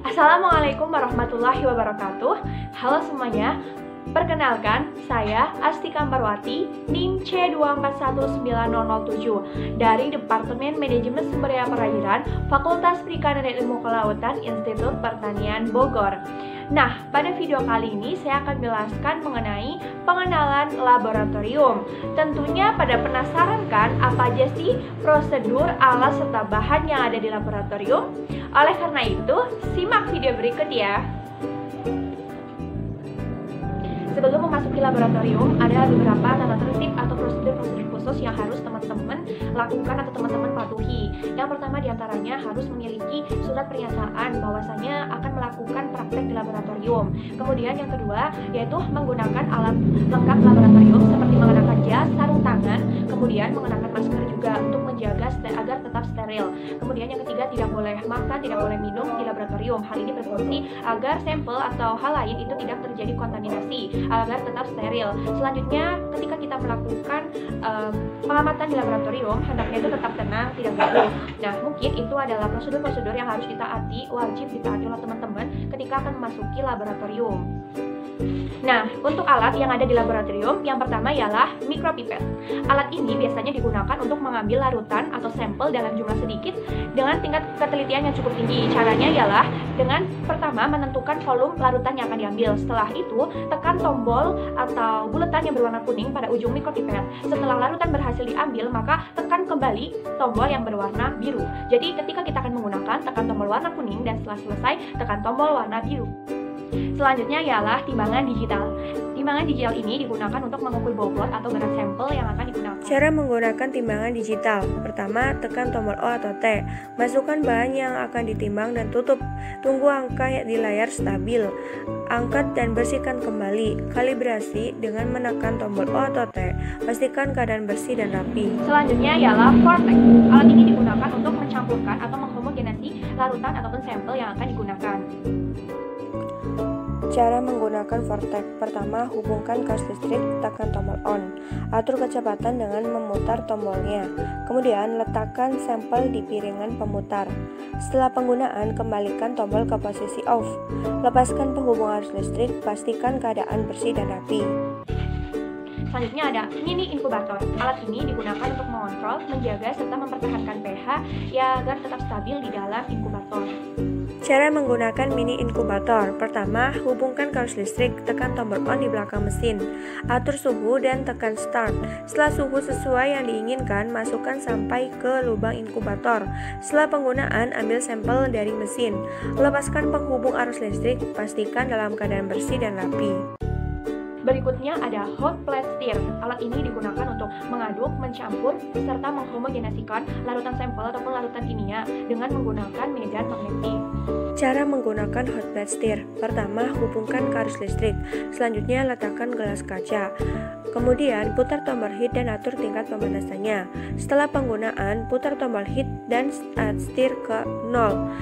Assalamualaikum warahmatullahi wabarakatuh. Halo semuanya, perkenalkan saya Astika Ambarwati, NIM C241907 dari Departemen Manajemen Sumber Daya Perairan, Fakultas Perikanan dan Ilmu Kelautan, Institut Pertanian Bogor. Nah, pada video kali ini saya akan menjelaskan mengenai pengenalan laboratorium. Tentunya pada penasaran kan apa aja sih prosedur, alat, serta bahan yang ada di laboratorium? Oleh karena itu, simak video berikut ya. Sebelum memasuki laboratorium, ada beberapa tata tertib atau prosedur-prosedur khusus yang harus teman-teman lakukan atau teman-teman patuhi. Yang pertama diantaranya harus memiliki surat pernyataan bahwasanya akan melakukan praktek di laboratorium. Kemudian yang kedua yaitu menggunakan alat lengkap laboratorium seperti mengenakan jas, sarung tangan, kemudian mengenakan masker juga untuk menjaga agar tetap steril. Kemudian yang ketiga tidak boleh makan, tidak boleh minum di laboratorium. Hal ini berfungsi agar sampel atau hal lain itu tidak terjadi kontaminasi, agar tetap steril. Selanjutnya, ketika kita melakukan pengamatan di laboratorium, hendaknya itu tetap tenang, tidak gaduh. Nah, mungkin itu adalah prosedur-prosedur yang harus ditaati, wajib ditaati oleh teman-teman ketika akan memasuki laboratorium. Nah, untuk alat yang ada di laboratorium, yang pertama ialah mikropipet. Alat ini biasanya digunakan untuk mengambil larutan atau sampel dalam jumlah sedikit dengan tingkat ketelitian yang cukup tinggi. Caranya ialah dengan pertama menentukan volume larutan yang akan diambil. Setelah itu, tekan tombol atau buletan yang berwarna kuning pada ujung mikropipet. Setelah larutan berhasil diambil, maka tekan kembali tombol yang berwarna biru. Jadi, ketika kita akan menggunakan, tekan tombol warna kuning dan setelah selesai, tekan tombol warna biru. Selanjutnya ialah timbangan digital. Timbangan digital ini digunakan untuk mengukur bobot atau berat sampel yang akan digunakan. Cara menggunakan timbangan digital. Pertama, tekan tombol O atau T. Masukkan bahan yang akan ditimbang dan tutup. Tunggu angka di layar stabil. Angkat dan bersihkan kembali. Kalibrasi dengan menekan tombol O atau T. Pastikan keadaan bersih dan rapi. Selanjutnya ialah vortex. Alat ini digunakan untuk mencampurkan atau menghomogenasi larutan ataupun sampel yang akan digunakan. Cara menggunakan vortex. Pertama, hubungkan arus listrik, tekan tombol on. Atur kecepatan dengan memutar tombolnya. Kemudian, letakkan sampel di piringan pemutar. Setelah penggunaan, kembalikan tombol ke posisi off. Lepaskan penghubung arus listrik, pastikan keadaan bersih dan rapi. Selanjutnya ada mini inkubator. Alat ini digunakan untuk mengontrol, menjaga, serta mempertahankan pH ya agar tetap stabil di dalam inkubator. Cara menggunakan mini inkubator. Pertama, hubungkan ke arus listrik, tekan tombol on di belakang mesin. Atur suhu dan tekan start. Setelah suhu sesuai yang diinginkan, masukkan sampai ke lubang inkubator. Setelah penggunaan, ambil sampel dari mesin. Lepaskan penghubung arus listrik, pastikan dalam keadaan bersih dan rapi. Berikutnya ada hot plate stir. Alat ini digunakan untuk mengaduk, mencampur, serta menghomogenasikan larutan sampel ataupun larutan kimia dengan menggunakan medan magnetik. Cara menggunakan hot plate stir. Pertama, hubungkan ke arus listrik. Selanjutnya, letakkan gelas kaca. Kemudian, putar tombol heat dan atur tingkat pemanasannya. Setelah penggunaan, putar tombol heat dan stir ke 0.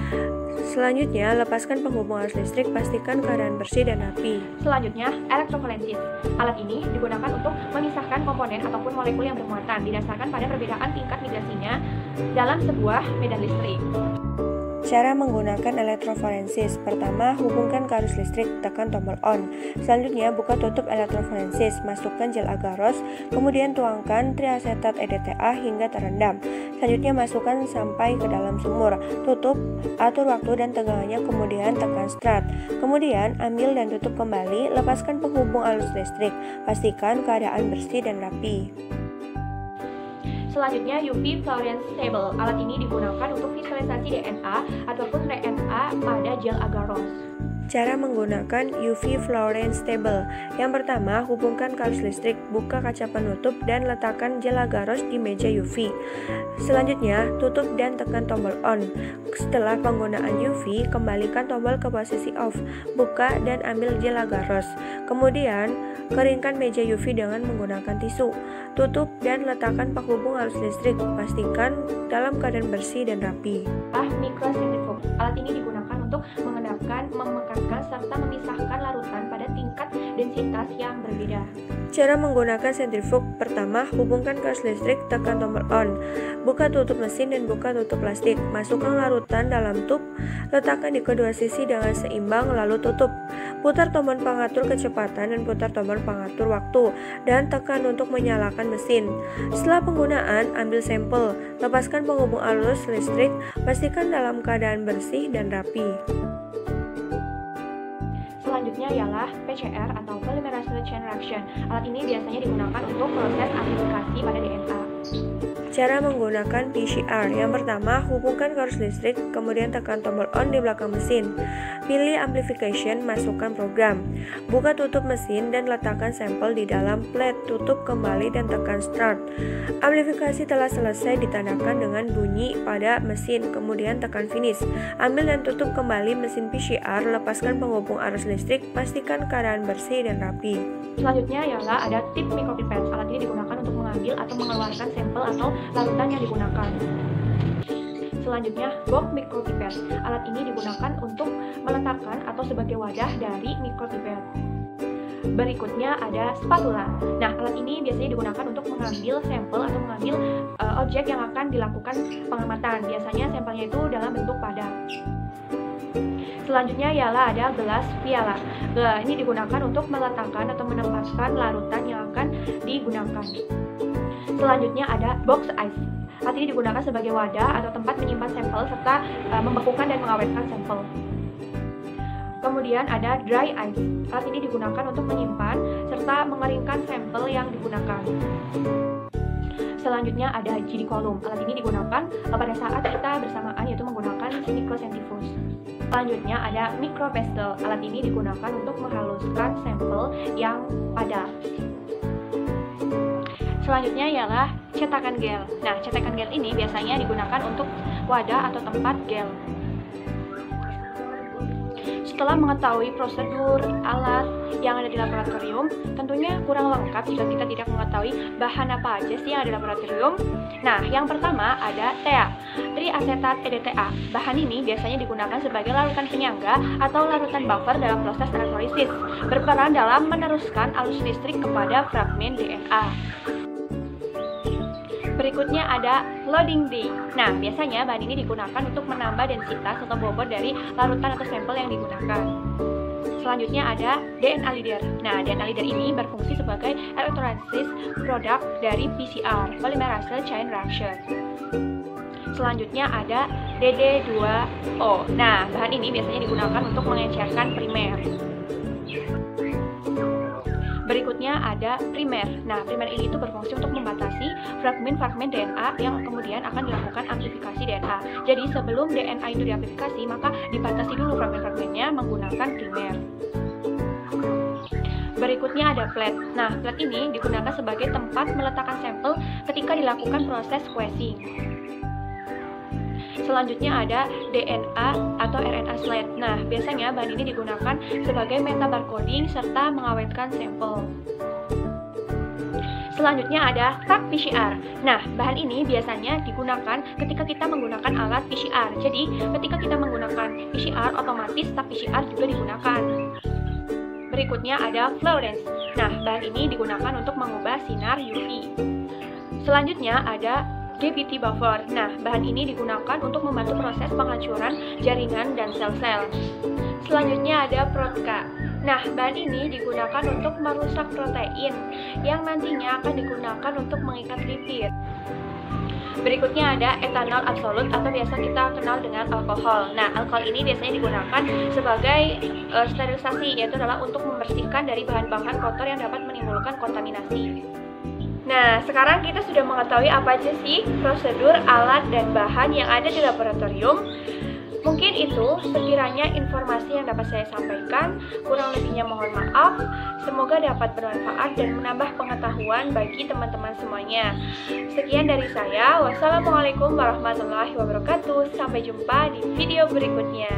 Selanjutnya, lepaskan penghubung arus listrik, pastikan keadaan bersih dan rapi. Selanjutnya, elektroforensis. Alat ini digunakan untuk memisahkan komponen ataupun molekul yang bermuatan didasarkan pada perbedaan tingkat migrasinya dalam sebuah medan listrik. Cara menggunakan elektroforensis. Pertama, hubungkan ke arus listrik, tekan tombol on. Selanjutnya, buka tutup elektroforensis, masukkan gel agaros, kemudian tuangkan triasetat EDTA hingga terendam. Selanjutnya, masukkan sampai ke dalam sumur. Tutup, atur waktu dan tegangannya, kemudian tekan start. Kemudian, ambil dan tutup kembali, lepaskan penghubung arus listrik. Pastikan keadaan bersih dan rapi. Selanjutnya UV Fluorescence Table. Alat ini digunakan untuk visualisasi DNA ataupun RNA pada gel agaros. Cara menggunakan UV Fluorescence Table. Yang pertama, hubungkan ke arus listrik, buka kaca penutup dan letakkan gel agaros di meja UV. Selanjutnya, tutup dan tekan tombol on. Setelah penggunaan UV, kembalikan tombol ke posisi off, buka dan ambil gel agaros. Kemudian, keringkan meja UV dengan menggunakan tisu. Tutup dan letakkan penghubung arus listrik. Pastikan dalam keadaan bersih dan rapi. Microcentrifuge. Alat ini digunakan untuk mengendapkan, memekan mengawetkan serta memisahkan larutan pada tingkat densitas yang berbeda. Cara menggunakan sentrifug: pertama, hubungkan ke arus listrik, tekan tombol on. Buka tutup mesin dan buka tutup plastik. Masukkan larutan dalam tub, letakkan di kedua sisi dengan seimbang, lalu tutup. Putar tombol pengatur kecepatan dan putar tombol pengatur waktu, dan tekan untuk menyalakan mesin. Setelah penggunaan, ambil sampel. Lepaskan penghubung arus listrik, pastikan dalam keadaan bersih dan rapi. Selanjutnya ialah PCR atau Polymerase Chain Reaction. Alat ini biasanya digunakan untuk proses amplifikasi pada DNA. Cara menggunakan PCR: yang pertama, hubungkan ke arus listrik, kemudian tekan tombol on di belakang mesin. Pilih Amplification, masukkan program. Buka tutup mesin dan letakkan sampel di dalam plate, tutup kembali dan tekan Start. Amplifikasi telah selesai ditandakan dengan bunyi pada mesin, kemudian tekan Finish. Ambil dan tutup kembali mesin PCR, lepaskan penghubung arus listrik, pastikan keadaan bersih dan rapi. Selanjutnya ialah ada tip micropipette. Alat ini digunakan untuk mengambil atau mengeluarkan sampel atau larutan yang digunakan. Selanjutnya, box micropipette. Alat ini digunakan untuk meletakkan atau sebagai wadah dari micropipette. Berikutnya ada spatula. Nah, alat ini biasanya digunakan untuk mengambil sampel atau mengambil objek yang akan dilakukan pengamatan. Biasanya sampelnya itu dalam bentuk padat. Selanjutnya ialah ada gelas piala. Gelas ini digunakan untuk meletakkan atau menempatkan larutan yang akan digunakan. Selanjutnya ada box ice. Alat ini digunakan sebagai wadah atau tempat menyimpan sampel serta membekukan dan mengawetkan sampel. Kemudian ada dry ice. Alat ini digunakan untuk menyimpan serta mengeringkan sampel yang digunakan. Selanjutnya ada G-column. Alat ini digunakan pada saat kita bersamaan, yaitu menggunakan microcentrifuge. Selanjutnya ada micropastel. Alat ini digunakan untuk menghaluskan sampel yang padat. Selanjutnya ialah cetakan gel. Nah, cetakan gel ini biasanya digunakan untuk wadah atau tempat gel. Setelah mengetahui prosedur alat yang ada di laboratorium, tentunya kurang lengkap jika kita tidak mengetahui bahan apa aja sih yang ada di laboratorium. Nah, yang pertama ada TEA, triacetat EDTA. Bahan ini biasanya digunakan sebagai larutan penyangga atau larutan buffer dalam proses elektrolisis, berperan dalam meneruskan arus listrik kepada fragmen DNA. Berikutnya ada loading day. Nah, biasanya bahan ini digunakan untuk menambah densitas atau bobot dari larutan atau sampel yang digunakan. Selanjutnya ada DNA leader. Nah, DNA leader ini berfungsi sebagai elektrolisis produk dari PCR, Polymerase Chain Reaction. Selanjutnya ada DD2O. Nah, bahan ini biasanya digunakan untuk mengencerkan primer. Berikutnya ada primer. Nah, primer ini itu berfungsi untuk membatasi fragmen-fragmen DNA yang kemudian akan dilakukan amplifikasi DNA. Jadi sebelum DNA itu diamplifikasi, maka dibatasi dulu fragmen-fragmennya menggunakan primer. Berikutnya ada plate. Nah, plate ini digunakan sebagai tempat meletakkan sampel ketika dilakukan proses quenching. Selanjutnya ada DNA atau RNA slate. Nah, biasanya bahan ini digunakan sebagai metabarcoding serta mengawetkan sampel. Selanjutnya ada tag PCR. Nah, bahan ini biasanya digunakan ketika kita menggunakan alat PCR. Jadi, ketika kita menggunakan PCR, otomatis tag PCR juga digunakan. Berikutnya ada fluorescence. Nah, bahan ini digunakan untuk mengubah sinar UV. Selanjutnya ada GPT buffer. Nah, bahan ini digunakan untuk membantu proses penghancuran jaringan dan sel-sel. Selanjutnya ada Protka. Nah, bahan ini digunakan untuk merusak protein yang nantinya akan digunakan untuk mengikat lipid. Berikutnya ada etanol absolut atau biasa kita kenal dengan alkohol. Nah, alkohol ini biasanya digunakan sebagai sterilisasi, yaitu adalah untuk membersihkan dari bahan-bahan kotor yang dapat menimbulkan kontaminasi. Nah, sekarang kita sudah mengetahui apa aja sih prosedur, alat, dan bahan yang ada di laboratorium. Mungkin itu sekiranya informasi yang dapat saya sampaikan. Kurang lebihnya mohon maaf. Semoga dapat bermanfaat dan menambah pengetahuan bagi teman-teman semuanya. Sekian dari saya. Wassalamualaikum warahmatullahi wabarakatuh. Sampai jumpa di video berikutnya.